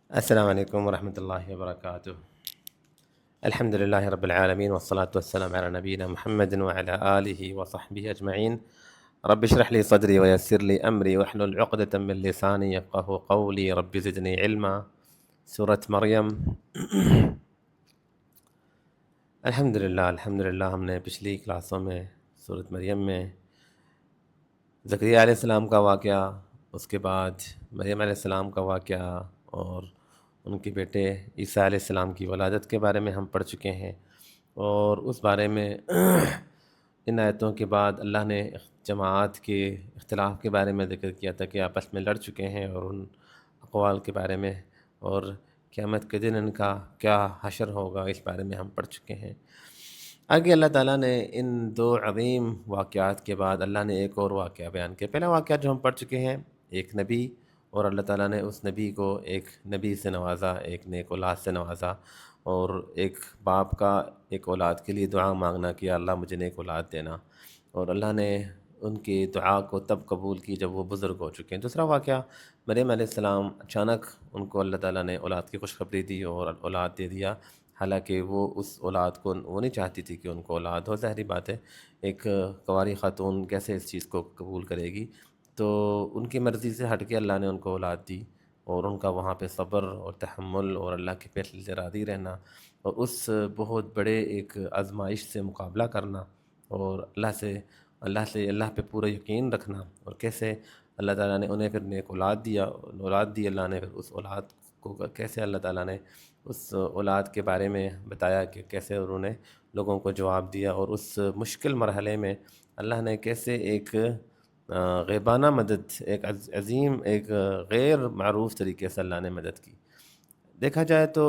السلام عليكم ورحمة الله وبركاته. الحمد لله رب العالمين والصلاة والسلام على نبينا محمد وعلى آله وصحبه أجمعين. رب اشرح لي صدري ويسر لي أمري واحلل عقدة من لساني يفقه قولي. رب زدني علما. سورة مریم. الحمدللہ ہم نے پچھلی کلاسوں میں سورۃ مریم میں زکریا علیہ السلام کا واقعہ، اس کے بعد مریم علیہ السلام کا واقعہ اور ان کے بیٹے عیسیٰ علیہ السلام کی ولادت کے بارے میں ہم پڑھ چکے ہیں، اور اس بارے میں ان آیتوں کے بعد اللہ نے جماعت کے اختلاف کے بارے میں ذکر کیا تھا کہ آپس میں لڑ چکے ہیں، اور ان اقوال کے بارے میں اور قیامت کے دن ان کا کیا حشر ہوگا اس بارے میں ہم پڑھ چکے ہیں۔ آگے اللہ تعالیٰ نے ان دو عظیم واقعات کے بعد اللہ نے ایک اور واقعہ بیان کیا۔ پہلا واقعہ جو ہم پڑھ چکے ہیں، ایک نبی، اور اللہ تعالیٰ نے اس نبی کو ایک نبی سے نوازا، ایک نیک اولاد سے نوازا، اور ایک باپ کا ایک اولاد کے لیے دعا مانگنا کہ اللہ مجھے نیک اولاد دینا، اور اللہ نے ان کی دعا کو تب قبول کی جب وہ بزرگ ہو چکے ہیں۔ دوسرا واقعہ، مریم علیہ السلام، اچانک ان کو اللہ تعالیٰ نے اولاد کی خوشخبری دی اور اولاد دے دیا، حالانکہ وہ اس اولاد کو وہ نہیں چاہتی تھی کہ ان کو اولاد ہو۔ ظاہری بات ہے، ایک کنواری خاتون کیسے اس چیز کو قبول کرے گی؟ تو ان کی مرضی سے ہٹ کے اللہ نے ان کو اولاد دی، اور ان کا وہاں پہ صبر اور تحمل اور اللہ کے فیصلے سے راضی رہنا، اور اس بہت بڑے ایک آزمائش سے مقابلہ کرنا، اور اللہ پہ پورا یقین رکھنا، اور کیسے اللہ تعالیٰ نے انہیں پھر نیک اولاد دی اللہ نے، پھر اس اولاد کو کیسے اللہ تعالیٰ نے اس اولاد کے بارے میں بتایا کہ کیسے انہوں نے لوگوں کو جواب دیا، اور اس مشکل مرحلے میں اللہ نے کیسے ایک غیبانہ مدد، ایک عظیم، ایک غیر معروف طریقے سے اللہ نے مدد کی۔ دیکھا جائے تو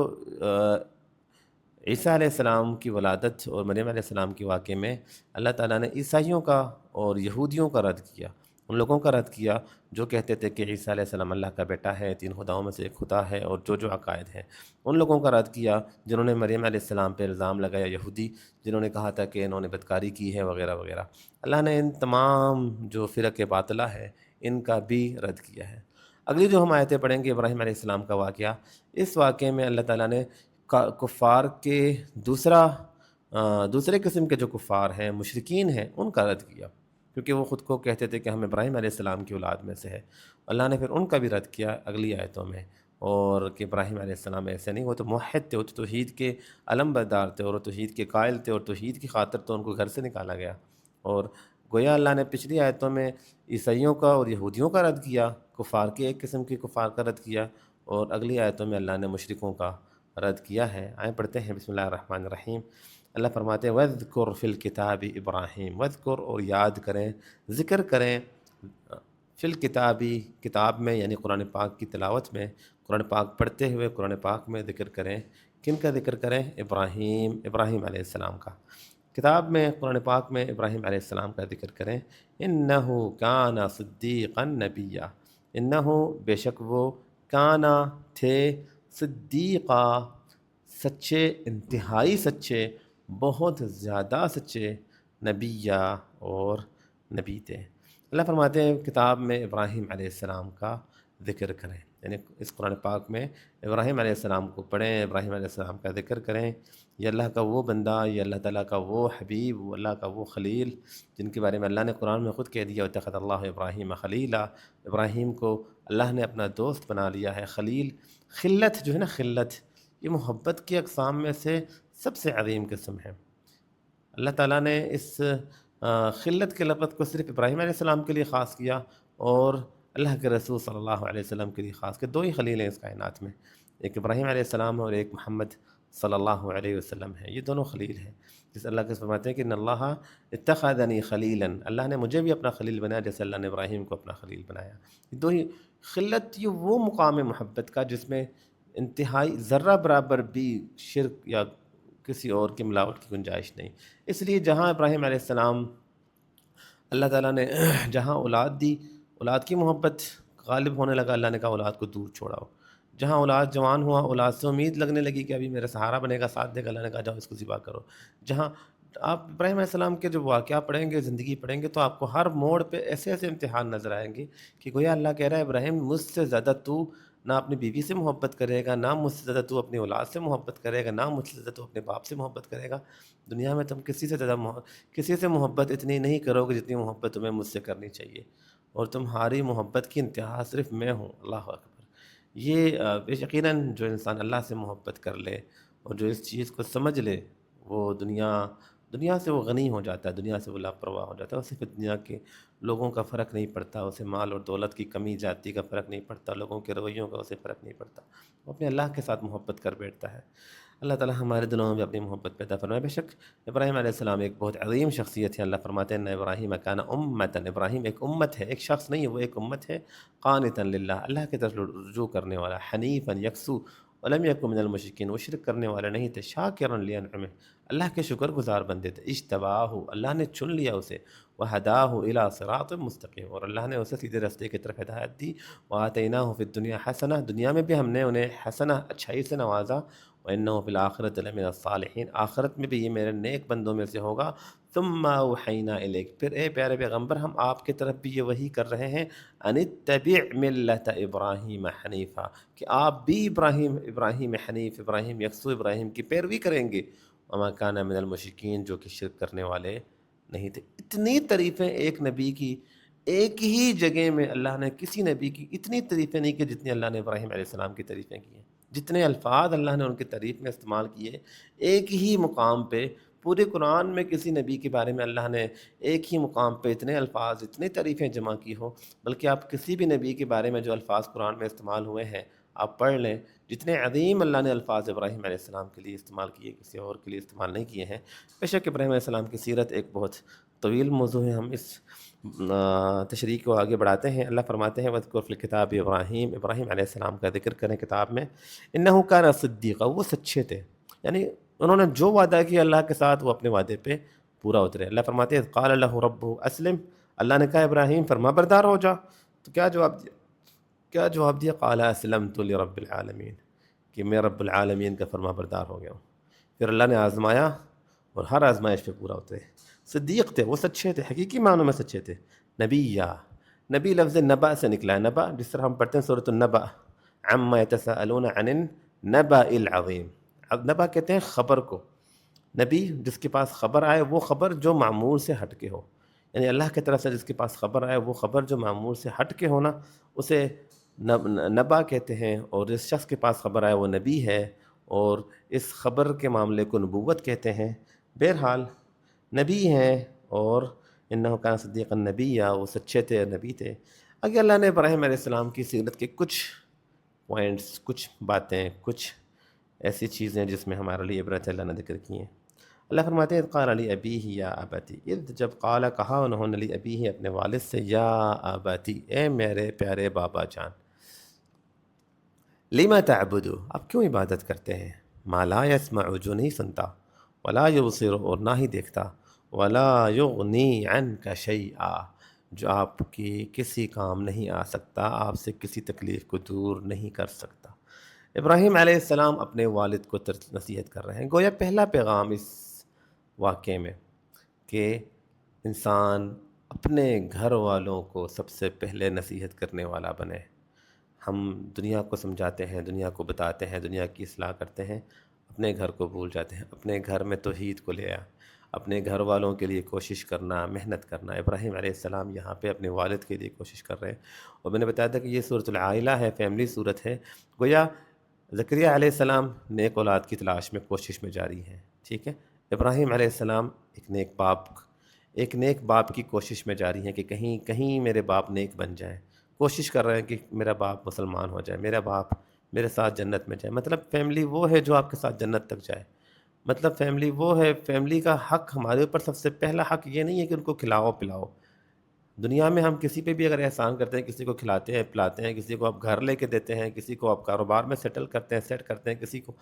عیسیٰ علیہ السلام کی ولادت اور مریم علیہ السلام کے واقعے میں اللہ تعالیٰ نے عیسائیوں کا اور یہودیوں کا رد کیا، ان لوگوں کا رد کیا جو کہتے تھے کہ عیسیٰ علیہ السلام اللہ کا بیٹا ہے، تین خداؤں میں سے ایک خدا ہے، اور جو عقائد ہیں ان لوگوں کا رد کیا جنہوں نے مریم علیہ السلام پہ الزام لگایا، یہودی جنہوں نے کہا تھا کہ انہوں نے بدکاری کی ہے وغیرہ وغیرہ۔ اللہ نے ان تمام جو فرق باطلہ ہے ان کا بھی رد کیا ہے۔ اگلی جو ہم آیتیں پڑھیں گے ابراہیم علیہ السلام کا واقعہ، اس واقعے میں اللہ تعالیٰ نے کفار کے دوسرے قسم کے جو کفار ہیں، مشرکین ہیں، ان کا رد کیا، کیونکہ وہ خود کو کہتے تھے کہ ہم ابراہیم علیہ السلام کی اولاد میں سے ہے۔ اللہ نے پھر ان کا بھی رد کیا اگلی آیتوں میں، اور کہ ابراہیم علیہ السلام ایسے نہیں، وہ تو موحد تھے، وہ تو توحید کے علم بردار تھے، اور وہ توحید کے قائل تھے، اور توحید کی خاطر تو ان کو گھر سے نکالا گیا۔ اور گویا اللہ نے پچھلی آیتوں میں عیسائیوں کا اور یہودیوں کا رد کیا، کفار کے ایک قسم کے کفار کا رد کیا، اور اگلی آیتوں میں اللہ نے مشرکوں کا رد کیا ہے۔ آئیں پڑھتے ہیں، بسم اللہ الرحمن الرحیم۔ اللہ فرماتے ہیں وَاذْكُرْ فِي الْكِتَابِ ابراہیم، وَاذْكُرْ، اور یاد کریں، ذکر کریں، فی الکتاب، کتاب میں یعنی قرآن پاک کی تلاوت میں، قرآن پاک پڑھتے ہوئے قرآن پاک میں ذکر کریں۔ کن کا ذکر کریں؟ ابراہیم علیہ السلام کا۔ کتاب میں، قرآن پاک میں ابراہیم علیہ السلام کا ذکر کریں۔ اِنَّهُ كَانَ صِدِّيقًا نَبِيًّا، اِنَّهُ، بے شک وہ، کانا تھے، صدیقہ، سچے، انتہائی سچے، بہت زیادہ سچے، نبیہ، اور نبی تھے۔ اللہ فرماتے ہیں کتاب میں ابراہیم علیہ السلام کا ذکر کریں، یعنی اس قرآن پاک میں ابراہیم علیہ السلام کو پڑھیں، ابراہیم علیہ السلام کا ذکر کریں۔ یہ اللہ کا وہ بندہ، یہ اللہ تعالیٰ کا وہ حبیب، وہ اللہ کا وہ خلیل جن کے بارے میں اللہ نے قرآن میں خود کہہ دیا وَاتَّخَذَ اللَّهُ ابراہیم خلیلا، ابراہیم کو اللہ نے اپنا دوست بنا لیا ہے۔ خلیل، خلت جو ہے نا، خلت، یہ محبت کی اقسام میں سے سب سے عظیم قسم ہے۔ اللہ تعالیٰ نے اس خلت کے لفظ کو صرف ابراہیم علیہ السلام کے لیے خاص کیا، اور اللہ کے رسول صلی اللہ علیہ وسلم کے لیے خاص کیا۔ دو ہی خلیل ہیں اس کائنات میں، ایک ابراہیم علیہ السلام اور ایک محمد صلی اللہ علیہ وسلم ہے، یہ دونوں خلیل ہیں۔ جس اللہ کے فرماتے ہیں کہ ان اللہ اتخذنی خلیلا، اللہ نے مجھے بھی اپنا خلیل بنایا جیسے اللہ نے ابراہیم کو اپنا خلیل بنایا۔ یہ دو ہی خلت، یہ وہ مقام محبت کا جس میں انتہائی ذرہ برابر بھی شرک یا کسی اور کی ملاوٹ کی گنجائش نہیں۔ اس لیے جہاں ابراہیم علیہ السلام اللہ تعالیٰ نے جہاں اولاد دی، اولاد کی محبت غالب ہونے لگا، اللہ نے کہا اولاد کو دور چھوڑاؤ۔ جہاں اولاد جوان ہوا، اولاد سے امید لگنے لگی کہ ابھی میرا سہارا بنے گا، ساتھ دے گا، اللہ نے کہا جاؤ اس کو ذبح کرو۔ جہاں آپ ابراہیم علیہ السلام کے جو واقعہ پڑھیں گے، زندگی پڑھیں گے، تو آپ کو ہر موڑ پہ ایسے ایسے امتحان نظر آئیں گے کہ گویا اللہ کہہ رہا ہے ابراہیم مجھ سے زیادہ تو نہ اپنی بیوی سے محبت کرے گا، نہ مجھ سے زیادہ تو اپنی اولاد سے محبت کرے گا، نہ مجھ سے زیادہ تو اپنے باپ سے محبت کرے گا۔ دنیا میں تم کسی سے زیادہ کسی سے محبت اتنی نہیں کرو گے جتنی محبت تمہیں مجھ سے کرنی چاہیے، اور تمہاری محبت کی انتہا صرف میں ہوں۔ اللہ اکبر۔ یہ یقیناً جو انسان اللہ سے محبت کر لے اور جو اس چیز کو سمجھ لے، وہ دنیا سے وہ غنی ہو جاتا ہے، دنیا سے وہ لاپرواہ ہو جاتا ہے، اسے پھر دنیا کے لوگوں کا فرق نہیں پڑتا، اسے مال اور دولت کی کمی جاتی کا فرق نہیں پڑتا، لوگوں کے رویوں کا اسے فرق نہیں پڑتا، وہ اپنے اللہ کے ساتھ محبت کر بیٹھتا ہے۔ اللہ تعالی ہمارے دلوں میں بھی اپنی محبت پیدا فرمائے۔ بے شک ابراہیم علیہ السلام ایک بہت عظیم شخصیت ہے۔ اللہ فرماتے ہیں ابراہیم کان امتاً، ابراہیم ایک امت ہے، ایک شخص نہیں ہے، وہ ایک امت ہے۔ قانتا للہ، اللہ کی طرف رجوع کرنے والا، حنیفا یکسو، ولم یک من المشرکین، وہ شرک کرنے والے نہیں تھے، شاکرا لانعمہ، اللہ کے شکر گزار بندے تھے، اجتباہ، اللہ نے چن لیا اسے، وہداہ الی صراط مستقیم، اور اللہ نے اسے سیدھے راستے کی طرف ہدایت دی، وآتیناہ فی الدنیا حسنہ، دنیا میں بھی ہم نے انہیں حسنہ، اچھائی سے نوازا، وَإِنَّهُ فِي الْآخِرَةِ لَمِنَ الصَّالِحِينَ، آخرت میں بھی یہ میرے نیک بندوں میں سے ہوگا۔ ثُمَّ أَوْحَيْنَا إِلَيْكَ، پھر اے پیارے پیغمبر ہم آپ کی طرف بھی یہ وحی کر رہے ہیں، أَنِ اتَّبِعْ مِلَّةَ إِبْرَاهِيمَ حنیفا، کہ آپ بھی ابراہیم حنیف، ابراہیم یکسو، ابراہیم کی پیروی کریں گے، وَمَا كَانَ مِنَ الْمُشْرِكِينَ، جو کہ شرک کرنے والے نہیں تھے۔ اتنی تعریفیں ایک نبی کی ایک ہی جگہ میں اللہ نے کسی نبی کی اتنی تعریفیں نہیں کی جتنی اللہ نے ابراہیم علیہ السلام کی تعریفیں کی ہیں، جتنے الفاظ اللہ نے ان کی تعریف میں استعمال کیے ایک ہی مقام پہ۔ پورے قرآن میں کسی نبی کے بارے میں اللہ نے ایک ہی مقام پہ اتنے الفاظ، اتنی تعریفیں جمع کی ہو، بلکہ آپ کسی بھی نبی کے بارے میں جو الفاظ قرآن میں استعمال ہوئے ہیں آپ پڑھ لیں، جتنے عظیم اللہ نے الفاظ ابراہیم علیہ السلام کے لیے استعمال کیے، کسی اور کے لیے استعمال نہیں کیے ہیں۔ بے شک ابراہیم علیہ السلام کی سیرت ایک بہت طویل موضوع ہے، ہم اس تشریح کو آگے بڑھاتے ہیں۔ اللہ فرماتے ہیں وَاذْكُرْ فِي الْكِتَابِ ابراہیم، ابراہیم علیہ السلام کا ذکر کریں کتاب میں، انہو کان صدیقا، وہ سچے تھے، یعنی انہوں نے جو وعدہ کیا اللہ کے ساتھ وہ اپنے وعدے پہ پورا اترے۔ اللہ فرماتے ہیں قال لہ ربہ اسلم، اللہ نے کہا ابراہیم فرما بردار ہو جا، تو کیا جواب دیا قال اسلمت لرب العالمین، کہ میں رب العالمین کا فرما بردار ہو گیا ہوں۔ پھر اللہ نے آزمایا اور ہر آزمائش پہ پورا اترے۔ صدیق تھے، وہ سچے تھے، حقیقی معنوں میں سچے تھے۔ نبی لفظ نبا سے نکلا ہے، نبا جس طرح ہم پڑھتے ہیں سورۃ النبا، عما یتساءلون عن النبأ العظیم، اب نبا کہتے ہیں خبر کو، نبی جس کے پاس خبر آئے، وہ خبر جو معمول سے ہٹ کے ہو، یعنی اللہ کی طرف سے جس کے پاس خبر آئے وہ خبر جو معمول سے ہٹ کے ہونا اسے نبا کہتے ہیں، اور جس شخص کے پاس خبر آئے وہ نبی ہے، اور اس خبر کے معاملے کو نبوت کہتے ہیں۔ بہرحال نبی ہیں، اور انہو کان صدیقا نبیّا، وہ سچے تھے، نبی تھے۔ اگر اللہ نے ابراہیم علیہ السلام کی سیرت کے کچھ پوائنٹس، کچھ باتیں، کچھ ایسی چیزیں جس میں ہمارے لیے عبرت اللہ نے ذکر کی ہیں۔ اللہ فرماتے ہیں قال لی ابیہ یا ابتی، جب قال کہا انہوں نے لی ابیہ اپنے والد سے، یا ابتی، اے میرے پیارے بابا جان، لما تعبدو، آپ کیوں عبادت کرتے ہیں، ما لا یسمع، جو نہیں سنتا، ولا یبصر، اور نہ ہی دیکھتا، ولا یغنی عنک شیئا، جو آپ کی کسی کام نہیں آ سکتا، آپ سے کسی تکلیف کو دور نہیں کر سکتا۔ ابراہیم علیہ السلام اپنے والد کو نصیحت کر رہے ہیں، گویا پہلا پیغام اس واقعے میں کہ انسان اپنے گھر والوں کو سب سے پہلے نصیحت کرنے والا بنے۔ ہم دنیا کو سمجھاتے ہیں، دنیا کو بتاتے ہیں، دنیا کی اصلاح کرتے ہیں، اپنے گھر کو بھول جاتے ہیں۔ اپنے گھر میں توحید کو لے آیا، اپنے گھر والوں کے لیے کوشش کرنا، محنت کرنا۔ ابراہیم علیہ السلام یہاں پہ اپنے والد کے لیے کوشش کر رہے ہیں، اور میں نے بتایا تھا کہ یہ سورۃ العائلہ ہے، فیملی سورت ہے، گویا زکریہ علیہ السلام نیک اولاد کی تلاش میں کوشش میں جاری ہیں، ٹھیک ہے۔ ابراہیم علیہ السلام ایک نیک باپ کی کوشش میں جاری ہیں کہ کہیں میرے باپ نیک بن جائیں، کوشش کر رہے ہیں کہ میرا باپ مسلمان ہو جائے، میرا باپ میرے ساتھ جنت میں جائے۔ مطلب فیملی وہ ہے جو آپ کے ساتھ جنت تک جائے، مطلب فیملی وہ ہے، فیملی کا حق ہمارے اوپر سب سے پہلا حق یہ نہیں ہے کہ ان کو کھلاؤ پلاؤ۔ دنیا میں ہم کسی پہ بھی اگر احسان کرتے ہیں، کسی کو کھلاتے ہیں پلاتے ہیں، کسی کو آپ گھر لے کے دیتے ہیں، کسی کو آپ کاروبار میں سیٹ کرتے ہیں کسی کو،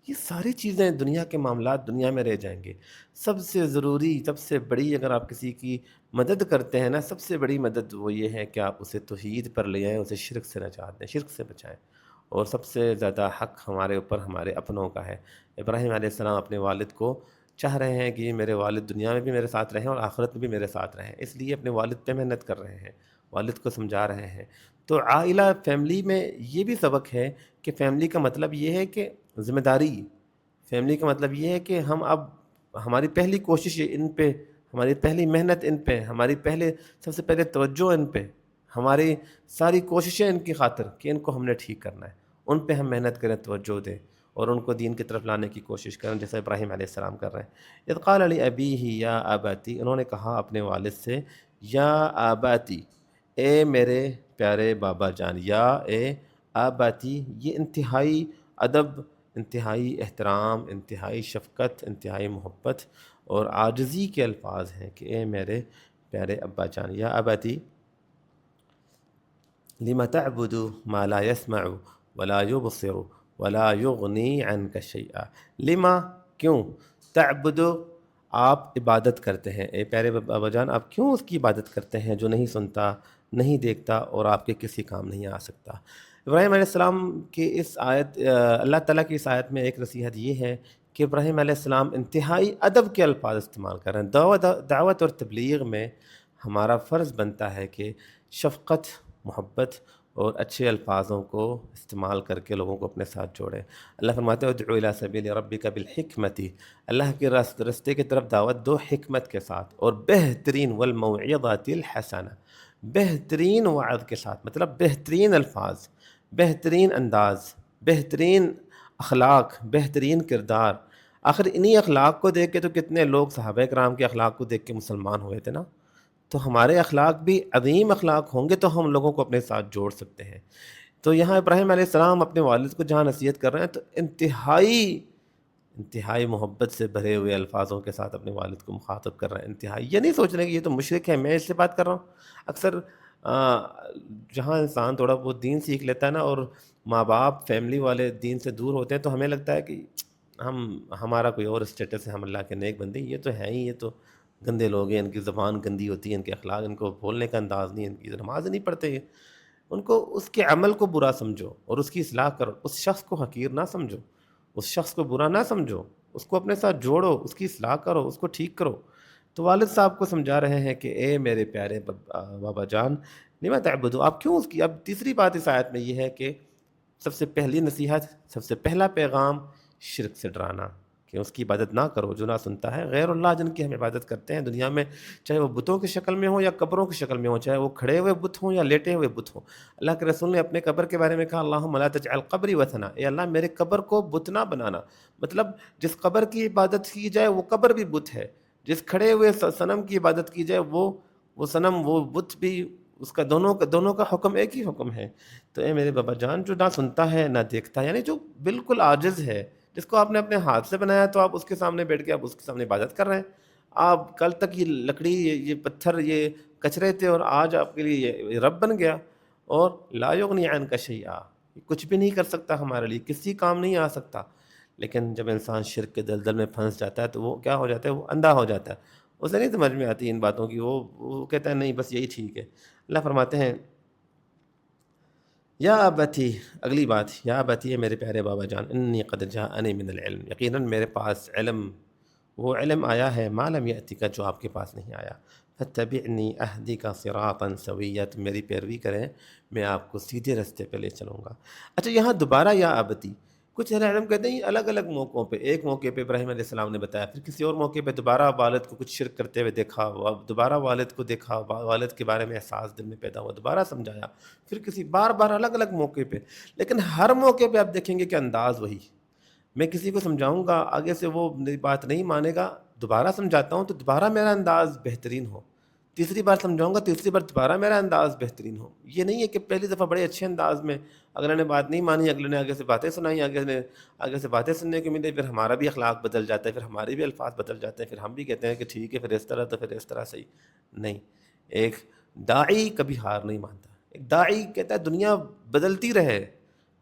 یہ ساری چیزیں دنیا کے معاملات دنیا میں رہ جائیں گے۔ سب سے ضروری، سب سے بڑی، اگر آپ کسی کی مدد کرتے ہیں نا، سب سے بڑی مدد وہ یہ ہے کہ آپ اسے توحید پر لے آئیں، اسے شرک سے نجات دیں، شرک سے بچائیں۔ اور سب سے زیادہ حق ہمارے اوپر ہمارے اپنوں کا ہے۔ ابراہیم علیہ السلام اپنے والد کو چاہ رہے ہیں کہ میرے والد دنیا میں بھی میرے ساتھ رہیں اور آخرت میں بھی میرے ساتھ رہیں، اس لیے اپنے والد پہ محنت کر رہے ہیں، والد کو سمجھا رہے ہیں۔ تو عائلہ فیملی میں یہ بھی سبق ہے کہ فیملی کا مطلب یہ ہے کہ ذمہ داری، فیملی کا مطلب یہ ہے کہ ہم اب ہماری پہلی کوشش ان پہ، ہماری پہلی محنت ان پہ، ہماری سب سے پہلے توجہ ان پہ، ہماری ساری کوششیں ان کی خاطر کہ ان کو ہم نے ٹھیک کرنا ہے، ان پہ ہم محنت کریں، توجہ دیں اور ان کو دین کی طرف لانے کی کوشش کریں، جیسے ابراہیم علیہ السلام کر رہے ہیں۔ اذ قال لأبیہ یا اباتی، انہوں نے کہا اپنے والد سے یا اباتی، اے میرے پیارے بابا جان، یا اے آباتی، یہ انتہائی ادب، انتہائی احترام، انتہائی شفقت، انتہائی محبت اور عاجزی کے الفاظ ہیں کہ اے میرے پیارے ابا جان، یا آباتی لم تعبد ما لا يسمع ولا يبصر ولا يغني عنك شيئا، لما کیوں، تعبد آپ عبادت کرتے ہیں، اے پیارے بابا جان آپ کیوں اس کی عبادت کرتے ہیں جو نہیں سنتا، نہیں دیکھتا اور آپ کے کسی کام نہیں آ سکتا۔ ابراہیم علیہ السلام کی اس آیت، اللہ تعالیٰ کی اس آیت میں ایک نصیحت یہ ہے کہ ابراہیم علیہ السلام انتہائی ادب کے الفاظ استعمال کر رہے ہیں۔ دعوت اور تبلیغ میں ہمارا فرض بنتا ہے کہ شفقت، محبت اور اچھے الفاظوں کو استعمال کر کے لوگوں کو اپنے ساتھ جوڑیں۔ اللہ فرماتے ہیں ادعو الی سبیل ربک بالحکمت، اللہ کے راستے کی طرف دعوت دو حکمت کے ساتھ اور بہترین والموعظۃ الحسنہ، بہترین وعظ کے ساتھ، مطلب بہترین الفاظ، بہترین انداز، بہترین اخلاق، بہترین کردار۔ آخر انہی اخلاق کو دیکھ کے تو کتنے لوگ صحابہ کرام کے اخلاق کو دیکھ کے مسلمان ہوئے تھے نا، تو ہمارے اخلاق بھی عظیم اخلاق ہوں گے تو ہم لوگوں کو اپنے ساتھ جوڑ سکتے ہیں۔ تو یہاں ابراہیم علیہ السلام اپنے والد کو جہاں نصیحت کر رہے ہیں تو انتہائی محبت سے بھرے ہوئے الفاظوں کے ساتھ اپنے والد کو مخاطب کر رہے ہیں، انتہائی، یہ نہیں سوچ رہے کہ یہ تو مشرک ہے میں اس سے بات کر رہا ہوں۔ اکثر جہاں انسان تھوڑا بہت دین سیکھ لیتا ہے نا اور ماں باپ فیملی والے دین سے دور ہوتے ہیں تو ہمیں لگتا ہے کہ ہمارا کوئی اور اسٹیٹس ہے، ہم اللہ کے نیک بندے، یہ تو ہیں ہی، یہ تو گندے لوگ ہیں، ان کی زبان گندی ہوتی ہے، ان کے اخلاق، ان کو بولنے کا انداز نہیں، ان کی نماز نہیں پڑھتے یہ۔ ان کو اس کے عمل کو برا سمجھو اور اس کی اصلاح کرو، اس شخص کو حقیر نہ سمجھو، اس شخص کو برا نہ سمجھو، اس کو اپنے ساتھ جوڑو، اس کی اصلاح کرو، اس کو ٹھیک کرو۔ تو والد صاحب کو سمجھا رہے ہیں کہ اے میرے پیارے بابا جان لما تعبدو، آپ کیوں اس کی، اب تیسری بات اس آیت میں یہ ہے کہ سب سے پہلی نصیحت، سب سے پہلا پیغام شرک سے ڈرانا، کہ اس کی عبادت نہ کرو جو نہ سنتا ہے۔ غیر اللہ جن کی ہم عبادت کرتے ہیں دنیا میں، چاہے وہ بتوں کی شکل میں ہوں یا قبروں کی شکل میں ہوں، چاہے وہ کھڑے ہوئے بت ہوں یا لیٹے ہوئے بت ہوں۔ اللہ کے رسول نے اپنے قبر کے بارے میں کہا اللہم لا تجعل قبری وثنا، اے اللہ میرے قبر کو بت نہ بنانا، مطلب جس قبر کی عبادت کی جائے وہ قبر بھی بت ہے، جس کھڑے ہوئے صنم کی عبادت کی جائے وہ صنم، وہ بت بھی، اس کا دونوں کا حکم ایک ہی حکم ہے۔ تو اے میرے بابا جان جو نہ سنتا ہے نہ دیکھتا ہے، یعنی جو بالکل عاجز ہے، جس کو آپ نے اپنے ہاتھ سے بنایا تو آپ اس کے سامنے بیٹھ کے آپ اس کے سامنے عبادت کر رہے ہیں۔ آپ کل تک یہ لکڑی، یہ پتھر، یہ کچرے تھے اور آج آپ کے لیے یہ رب بن گیا، اور لا یغنی عنک شیئا، کچھ بھی نہیں کر سکتا ہمارے لیے، کسی کام نہیں آ سکتا۔ لیکن جب انسان شرک کے دلدل میں پھنس جاتا ہے تو وہ کیا ہو جاتا ہے، وہ اندھا ہو جاتا ہے، اسے نہیں سمجھ میں آتی ان باتوں کی، وہ کہتا ہے نہیں بس یہی ٹھیک ہے۔ اللہ فرماتے ہیں یا ابتی، اگلی بات، یا ابتی ہے میرے پیارے بابا جان، انی قد جاءنی من العلم، یقیناً میرے پاس علم، وہ علم آیا ہے ما لم یأتک، جو آپ کے پاس نہیں آیا، فاتبعنی اہدک صراطا سویا، تم میری پیروی کریں میں آپ کو سیدھے رستے پہ لے چلوں گا۔ اچھا یہاں دوبارہ یا ابتی، کچھ اہل علم کہتے ہیں الگ الگ موقعوں پہ، ایک موقع پہ ابراہیم علیہ السلام نے بتایا، پھر کسی اور موقع پہ دوبارہ والد کو کچھ شرک کرتے ہوئے دیکھا، دوبارہ والد کو دیکھا، والد کے بارے میں احساس دل میں پیدا ہوا، دوبارہ سمجھایا، پھر کسی بار الگ الگ موقع پہ، لیکن ہر موقع پہ آپ دیکھیں گے کہ انداز وہی، میں کسی کو سمجھاؤں گا آگے سے وہ میری بات نہیں مانے گا، دوبارہ سمجھاتا ہوں تو دوبارہ میرا انداز بہترین ہو، تیسری بار سمجھاؤں گا تیسری بار دوبارہ میرا انداز بہترین ہو۔ یہ نہیں ہے کہ پہلی دفعہ بڑے اچھے انداز میں اگلے نے بات نہیں مانی، اگلے نے آگے سے باتیں سنائی، آگے سے باتیں سننے کو ملے، پھر ہمارا بھی اخلاق بدل جاتا ہے، پھر ہمارے بھی الفاظ بدل جاتے ہیں، پھر ہم بھی کہتے ہیں کہ ٹھیک ہے پھر اس طرح تو پھر اس طرح صحیح نہیں۔ ایک داعی کبھی ہار نہیں مانتا، ایک داعی کہتا ہے دنیا بدلتی رہے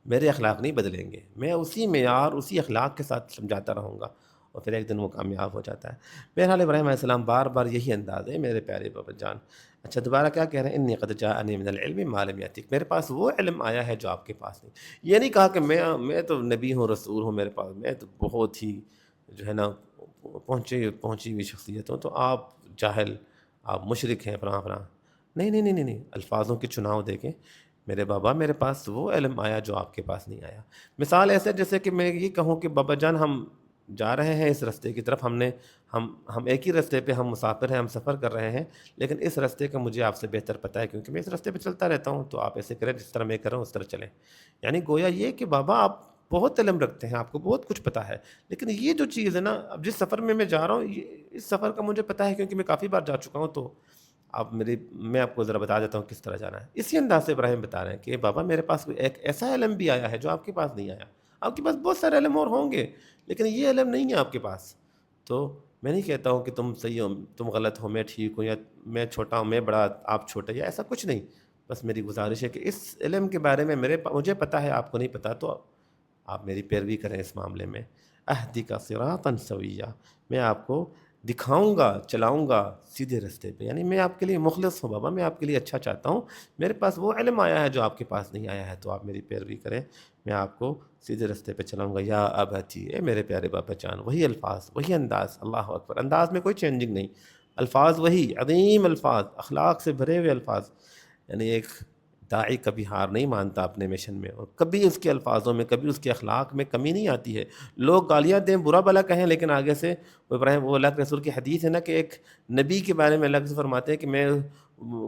میرے اخلاق نہیں بدلیں گے، میں اسی معیار اسی اخلاق کے ساتھ سمجھاتا رہوں گا، اور پھر ایک دن وہ کامیاب ہو جاتا ہے۔ بہرحال ابراہیم علیہ السلام بار بار یہی انداز ہے میرے پیارے بابا جان۔ اچھا دوبارہ کیا کہہ رہے ہیں، انی قد جاءنی من العلم ما لم یأتک، میرے پاس وہ علم آیا ہے جو آپ کے پاس نہیں۔ یہ نہیں کہا کہ میں تو نبی ہوں، رسول ہوں، میرے پاس میں تو بہت ہی جو ہے نا پہنچی ہوئی شخصیت ہوں، تو آپ جاہل، آپ مشرک ہیں، فلاں فلاں۔ نہیں نہیں نہیں نہیں نہیں، الفاظوں کے چناؤ دیکھیں میرے بابا، میرے پاس وہ علم آیا جو آپ کے پاس نہیں آیا۔ مثال ایسے جیسے کہ میں یہ کہوں کہ بابا جان ہم جا رہے ہیں اس راستے کی طرف، ہم ایک ہی راستے پہ ہم مسافر ہیں، ہم سفر کر رہے ہیں، لیکن اس راستے کا مجھے آپ سے بہتر پتہ ہے کیونکہ میں اس راستے پہ چلتا رہتا ہوں، تو آپ ایسے کریں جس طرح میں کر رہا ہوں اس طرح چلیں۔ یعنی گویا یہ کہ بابا آپ بہت علم رکھتے ہیں، آپ کو بہت کچھ پتہ ہے، لیکن یہ جو چیز ہے نا، اب جس سفر میں جا رہا ہوں اس سفر کا مجھے پتہ ہے کیونکہ میں کافی بار جا چکا ہوں، تو میں آپ کو ذرا بتا دیتا ہوں کس طرح جانا ہے۔ اسی انداز سے ابراہیم بتا رہے ہیں کہ بابا میرے پاس ایک ایسا علم بھی آیا ہے جو آپ کے پاس نہیں آیا، آپ کے پاس بہت سارے علم اور ہوں گے لیکن یہ علم نہیں ہے آپ کے پاس۔ تو میں نہیں کہتا ہوں کہ تم صحیح ہو تم غلط ہو میں ٹھیک ہوں، یا میں چھوٹا ہوں میں بڑا آپ چھوٹا، یا ایسا کچھ نہیں۔ بس میری گزارش ہے کہ اس علم کے بارے میں مجھے پتہ ہے آپ کو نہیں پتہ، تو آپ میری پیروی کریں اس معاملے میں۔ اہدی کا صراطا سویا، میں آپ کو دکھاؤں گا، چلاؤں گا سیدھے راستے پہ، یعنی میں آپ کے لیے مخلص ہوں بابا، میں آپ کے لیے اچھا چاہتا ہوں، میرے پاس وہ علم آیا ہے جو آپ کے پاس نہیں آیا ہے، تو آپ میری پیروی کریں، میں آپ کو سیدھے راستے پہ چلاؤں گا۔ یا ابتی، اے میرے پیارے بابا جان، وہی الفاظ وہی انداز، اللہ اکبر، انداز میں کوئی چینجنگ نہیں، الفاظ وہی عظیم الفاظ، اخلاق سے بھرے ہوئے الفاظ۔ یعنی ایک داعی کبھی ہار نہیں مانتا اپنے مشن میں، اور کبھی اس کے الفاظوں میں کبھی اس کے اخلاق میں کمی نہیں آتی ہے۔ لوگ گالیاں دیں، برا بھلا کہیں، لیکن آگے سے وہ اللہ کے رسول کی حدیث ہے نا کہ ایک نبی کے بارے میں اللہ کے فرماتے ہیں کہ میں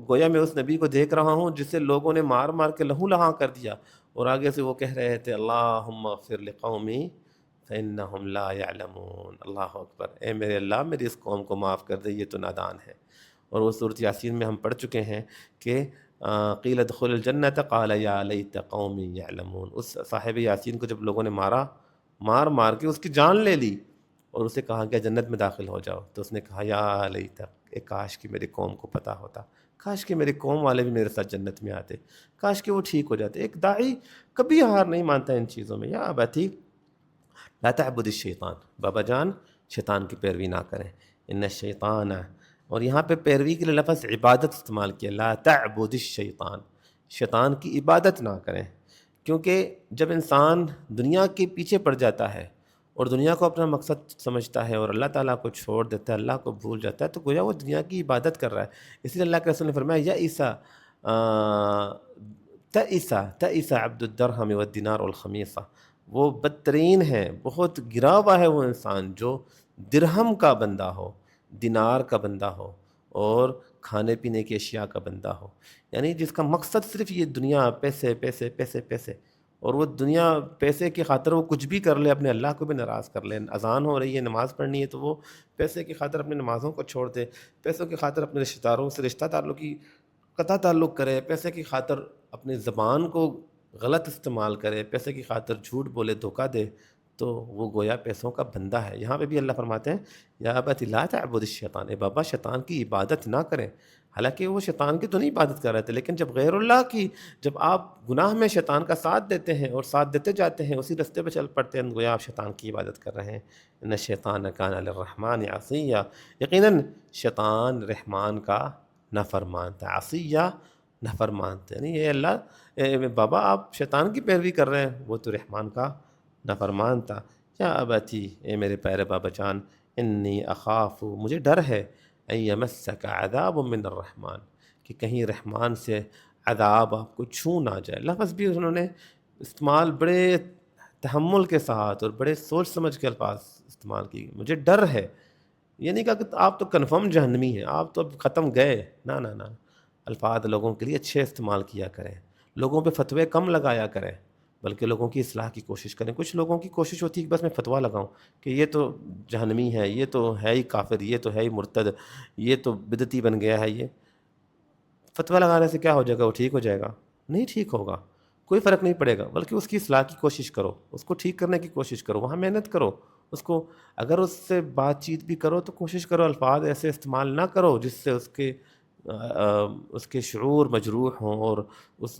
گویا میں اس نبی کو دیکھ رہا ہوں جسے لوگوں نے مار مار کے لہو لہاں کر دیا، اور آگے سے وہ کہہ رہے تھے اللہم اغفر لقومی فإنہم لا یعلمون، اللہ اکبر، اے میرے اللہ میری اس قوم کو معاف کر دے، یہ تو نادان ہے۔ اور وہ صورت یاسین میں ہم پڑھ چکے ہیں کہ قیل ادخل الجنت قال یا لیت قومی یعلمون، اس صاحب یاسین کو جب لوگوں نے مار مار کے اس کی جان لے لی اور اسے کہا کہ جنت میں داخل ہو جاؤ، تو اس نے کہا یا لیت، اے کاش کہ میری قوم کو پتہ ہوتا، کاش کہ میری قوم والے بھی میرے ساتھ جنت میں آتے، کاش کہ وہ ٹھیک ہو جاتے۔ ایک داعی کبھی ہار نہیں مانتا ان چیزوں میں۔ یا ابتی لا تعبد الشیطان، بابا جان شیطان کی پیروی نہ کریں، ان الشیطان، اور یہاں پہ پیروی کے لیے لفظ عبادت استعمال کیا، لا تعبد الشیطان، شیطان کی عبادت نہ کریں، کیونکہ جب انسان دنیا کے پیچھے پڑ جاتا ہے اور دنیا کو اپنا مقصد سمجھتا ہے اور اللہ تعالیٰ کو چھوڑ دیتا ہے، اللہ کو بھول جاتا ہے، تو گویا وہ دنیا کی عبادت کر رہا ہے۔ اس لیے اللہ کے رسول نے فرمایا یا عیسیٰ تئس عبد الدرہم والدینار والخمیصہ، وہ بدترین ہے، بہت گرا ہوا ہے وہ انسان جو درہم کا بندہ ہو، دینار کا بندہ ہو، اور کھانے پینے کی اشیاء کا بندہ ہو، یعنی جس کا مقصد صرف یہ دنیا، پیسے پیسے پیسے پیسے، اور وہ دنیا پیسے کی خاطر وہ کچھ بھی کر لے، اپنے اللہ کو بھی ناراض کر لے۔ اذان ہو رہی ہے، نماز پڑھنی ہے، تو وہ پیسے کی خاطر اپنی نمازوں کو چھوڑ دے، پیسوں کی خاطر اپنے رشتہ داروں سے رشتہ تعلق کی قطع تعلق کرے، پیسے کی خاطر اپنی زبان کو غلط استعمال کرے، پیسے کی خاطر جھوٹ بولے، دھوکہ دے، تو وہ گویا پیسوں کا بندہ ہے۔ یہاں پہ بھی اللہ فرماتے ہیں یا ابت لا تعبد الشیطان، اے بابا شیطان کی عبادت نہ کریں۔ حالانکہ وہ شیطان کی تو نہیں عبادت کر رہے تھے، لیکن جب غیر اللہ کی، جب آپ گناہ میں شیطان کا ساتھ دیتے ہیں اور ساتھ دیتے جاتے ہیں، اسی راستے پہ چل پڑتے ہیں، گویا آپ شیطان کی عبادت کر رہے ہیں۔ ان الشیطان کان للرحمن عصیا، یقیناً شیطان رحمان کا نافرمان تھا، عصیا نافرمان تھا، یعنی یہ اللہ بابا آپ شیطان کی پیروی کر رہے ہیں، وہ تو رحمان کا نافرمان تھا۔ یا ابتی، اے میرے پیارے بابا جان، انی اخاف، مجھے ڈر ہے، ان یمسک عذاب من الرحمن، کہ کہیں رحمان سے عذاب آپ کو چھو نہ جائے۔ لفظ بھی انہوں نے استعمال بڑے تحمل کے ساتھ اور بڑے سوچ سمجھ کے الفاظ استعمال کی، مجھے ڈر ہے، یہ نہیں کہا کہ آپ تو کنفرم جہنمی ہیں، آپ تو اب ختم گئے، نہ نہ نہ، الفاظ لوگوں کے لیے اچھے استعمال کیا کریں، لوگوں پہ فتوے کم لگایا کریں، بلکہ لوگوں کی اصلاح کی کوشش کریں۔ کچھ لوگوں کی کوشش ہوتی ہے کہ بس میں فتویٰ لگاؤں کہ یہ تو جہنمی ہے، یہ تو ہے ہی کافر، یہ تو ہے ہی مرتد، یہ تو بدعتی بن گیا ہے۔ یہ فتویٰ لگانے سے کیا ہو جائے گا؟ وہ ٹھیک ہو جائے گا؟ نہیں ٹھیک ہوگا، کوئی فرق نہیں پڑے گا، بلکہ اس کی اصلاح کی کوشش کرو، اس کو ٹھیک کرنے کی کوشش کرو، وہاں محنت کرو، اس کو اگر اس سے بات چیت بھی کرو تو کوشش کرو الفاظ ایسے استعمال نہ کرو جس سے اس کے شعور مجروح ہوں اور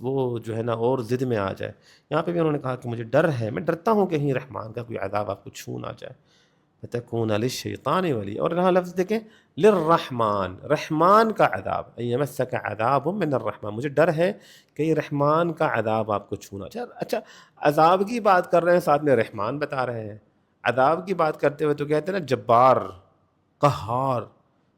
وہ جو ہے نا اور ضد میں آ جائے۔ یہاں پہ بھی انہوں نے کہا کہ مجھے ڈر ہے، میں ڈرتا ہوں کہیں رحمان کا کوئی عذاب آپ کو چھو نہ جائے، فتکون للشیطان ولی، اور یہاں لفظ دیکھیں للرحمان، رحمان کا عذاب، ان یمسک عذاب من الرحمن، مجھے ڈر ہے کہ یہ رحمان کا عذاب آپ کو چھونا چاہے۔ اچھا عذاب کی بات کر رہے ہیں، ساتھ میں رحمان بتا رہے ہیں۔ عذاب کی بات کرتے ہوئے تو کہتے ہیں نا جبار، قہار،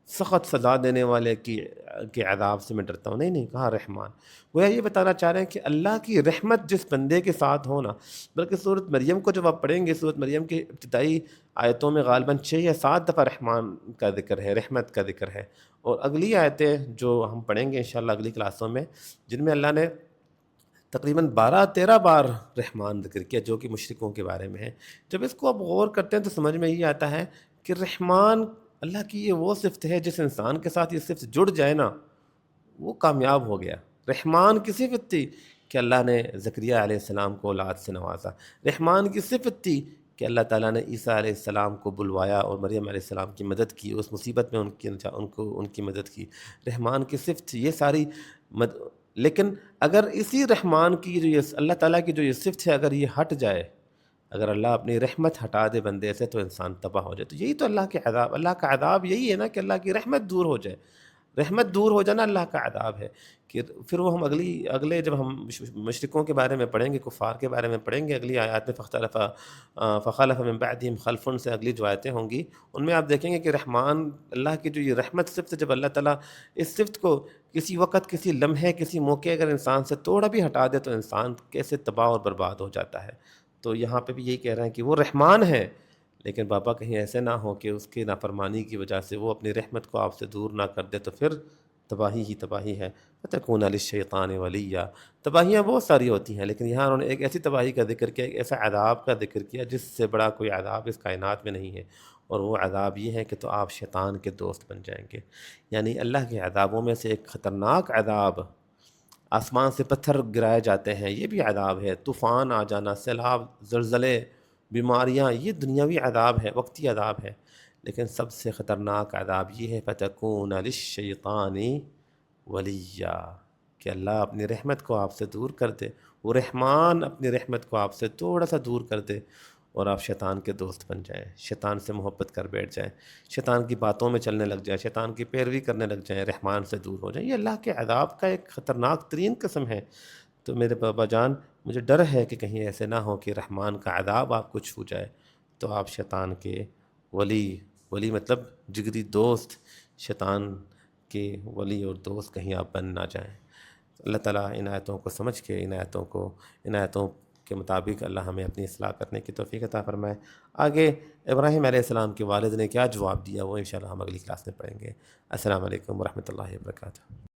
سخت سزا دینے والے کے عذاب سے میں ڈرتا ہوں، نہیں نہیں، کہا رحمان۔ گویا یہ بتانا چاہ رہے ہیں کہ اللہ کی رحمت جس بندے کے ساتھ ہونا، بلکہ صورت مریم کو جب آپ پڑھیں گے، صورت مریم کے ابتدائی آیتوں میں غالباً 6 یا 7 دفعہ رحمان کا ذکر ہے، رحمت کا ذکر ہے، اور اگلی آیتیں جو ہم پڑھیں گے انشاءاللہ اگلی کلاسوں میں، جن میں اللہ نے تقریباً 12-13 بار رحمان ذکر کیا، جو کہ مشرکوں کے بارے میں ہے۔ جب اس کو آپ غور کرتے ہیں تو سمجھ میں یہ آتا ہے کہ رحمان اللہ کی یہ وہ صفت ہے، جس انسان کے ساتھ یہ صفت جڑ جائے نا وہ کامیاب ہو گیا۔ رحمان کی صفت تھی کہ اللہ نے زکریہ علیہ السلام کو اولاد سے نوازا۔ رحمان کی صفت تھی کہ اللہ تعالیٰ نے عیسیٰ علیہ السلام کو بلوایا اور مریم علیہ السلام کی مدد کی، اس مصیبت میں ان کی مدد کی۔ رحمان کی صفت تھی یہ ساری لیکن اگر اسی رحمان کی جو یہ اللہ تعالیٰ کی جو یہ صفت ہے، اگر یہ ہٹ جائے، اگر اللہ اپنی رحمت ہٹا دے بندے سے، تو انسان تباہ ہو جائے۔ تو یہی تو اللہ کا عذاب یہی ہے نا، کہ اللہ کی رحمت دور ہو جائے۔ رحمت دور ہو جانا اللہ کا عذاب ہے۔ کہ پھر وہ ہم اگلے جب ہم مشرکوں کے بارے میں پڑھیں گے، کفار کے بارے میں پڑھیں گے اگلی آیات میں، فخلف من بعدہم خلف سے اگلی جو آیتیں ہوں گی، ان میں آپ دیکھیں گے کہ رحمان اللہ کی جو یہ رحمت صفت، جب اللہ تعالیٰ اس صفت کو کسی وقت، کسی لمحے، کسی موقع اگر انسان سے تھوڑا بھی ہٹا دے تو انسان کیسے تباہ اور برباد ہو جاتا ہے۔ تو یہاں پہ بھی یہی کہہ رہے ہیں کہ وہ رحمان ہے، لیکن بابا کہیں ایسے نہ ہو کہ اس کی نافرمانی کی وجہ سے وہ اپنی رحمت کو آپ سے دور نہ کر دے، تو پھر تباہی ہی تباہی ہے۔ فَتَكُونَ لِلشَّيْطَانِ وَلِيًّا۔ تباہیاں بہت ساری ہوتی ہیں، لیکن یہاں انہوں نے ایک ایسی تباہی کا ذکر کیا، ایک ایسا عذاب کا ذکر کیا جس سے بڑا کوئی عذاب اس کائنات میں نہیں ہے، اور وہ عذاب یہ ہے کہ تو آپ شیطان کے دوست بن جائیں گے۔ یعنی اللہ کے عذابوں میں سے ایک خطرناک عذاب، آسمان سے پتھر گرائے جاتے ہیں، یہ بھی عذاب ہے۔ طوفان آ جانا، سیلاب، زلزلے، بیماریاں، یہ دنیاوی عذاب ہے، وقتی عذاب ہے۔ لیکن سب سے خطرناک عذاب یہ ہے فَتَكُونَ لِلشَّيْطَانِ وَلِيًّا، کہ اللہ اپنی رحمت کو آپ سے دور کر دے، وہ رحمان اپنی رحمت کو آپ سے تھوڑا سا دور کر دے، اور آپ شیطان کے دوست بن جائیں، شیطان سے محبت کر بیٹھ جائیں، شیطان کی باتوں میں چلنے لگ جائیں، شیطان کی پیروی کرنے لگ جائیں، رحمان سے دور ہو جائیں۔ یہ اللہ کے عذاب کا ایک خطرناک ترین قسم ہے۔ تو میرے بابا جان، مجھے ڈر ہے کہ کہیں ایسے نہ ہو کہ رحمان کا عذاب آپ کو چھو جائے تو آپ شیطان کے ولی مطلب جگری دوست، شیطان کے ولی اور دوست کہیں آپ بن نہ جائیں۔ اللہ تعالیٰ ان آیتوں کو سمجھ کے، ان آیتوں کے مطابق اللہ ہمیں اپنی اصلاح کرنے کی توفیق عطا فرمائے۔ آگے ابراہیم علیہ السلام کے والد نے کیا جواب دیا وہ انشاءاللہ ہم اگلی کلاس میں پڑھیں گے۔ السلام علیکم ورحمۃ اللہ وبرکاتہ۔